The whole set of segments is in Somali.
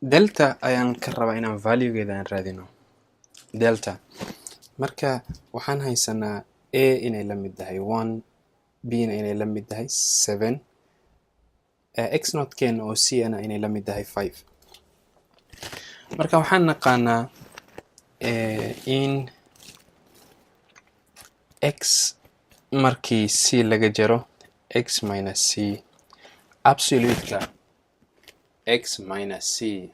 delta ayaan ka rabaa inaan value-geeda aan raadino. delta marka waxaan haysanaa a inay la mid tahay 1, b na inay la mid tahay 7, x not keena oo c ana inay la mid tahay 5. marka waxaan naqaanaa in x markii c laga jaro x minus c absolute-ka x minus c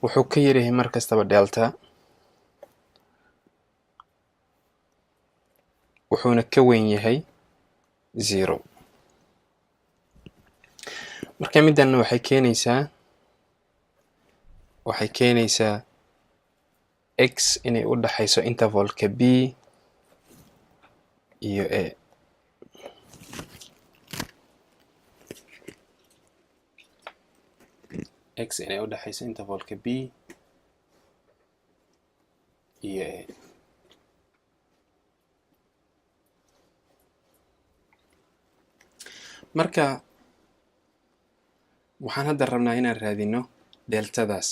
wuxuu ka yaryahay mar kastaba delta, wuxuuna ka weyn yahay 0. marka middan waxay keenaysaa x inay u dhaxayso intervalka b iyo a. x inay u dhaxayso intervalka b iyo a. marka waxaan hadda rabnaa inaan raadino deltadaas.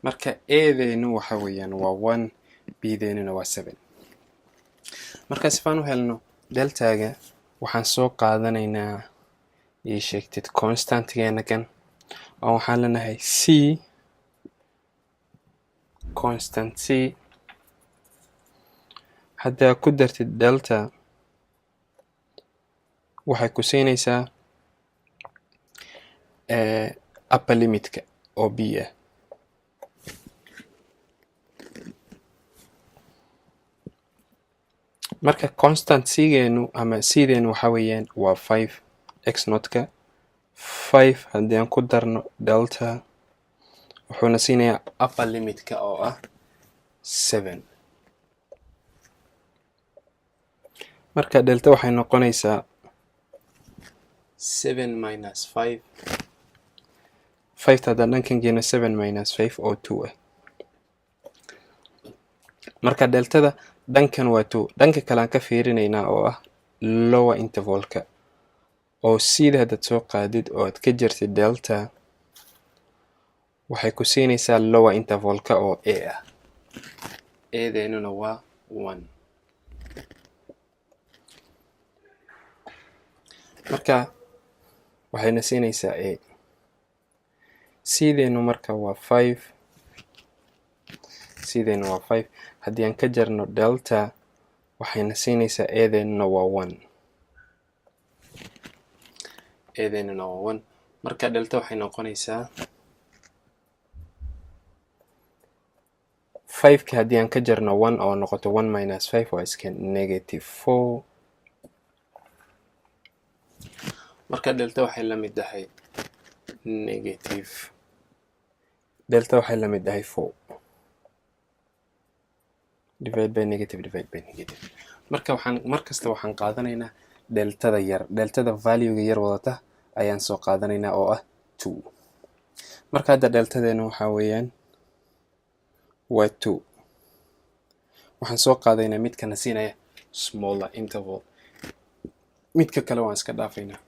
marka a-deenu waxa weeyaan waa 1, b-deenuna waa 7. marka sifaan u helno deltaga waxaan soo qaadanaynaa ii sheegtid constantgeena kan oo waxaan leenahay c constant c haddaa ku dartid delta waxay ku siinaysaa upper limit-ka oo b ah. marka constant c-geenu ama c-deenu waxa weeyaan waa 5, x not-ka 5 haddii aan ku darno delta wuxuuna siinayaa upper limit-ka oo ah 7. marka delta waxay noqonaysaa 7 minus 5. 5 haddaan dhankan geeno 7 minus 5 oo 2 ah. marka deltada dhankan waa 2, dhanka kale aan ka fiirinaynaa oo ah lower intervalka oo c-da haddaad soo qaadid oo aad ka jirtid delta waxay ku siinaysaa lower intervalka oo a ah. a-deenuna waa 1. marka waxayna siinaysaa a. c-deenu marka waa 5, c-deenu waa 5 haddii aan ka jarno delta waxayna siinaysaa a-deenuna waa 1. a-deenuna waa 1. marka delta waxay noqonaysaa 5ka haddii aan ka jarno 1 oo noqoto 1 minus 5 waa iska negative 4. marka delta waxay la mid tahay negative, delta waxay la mid tahay 4 divide by negative divide by negative. marka markasta waxaan qaadanaynaa deltada yar, deltada value-ga yar wadata ayaan soo qaadanaynaa oo ah 2. marka hadda deltadeena waxaa weeyaan waa 2. waxaan soo qaadaynaa midkana siinaya smaller interval, midka kale waan iska dhaafaynaa.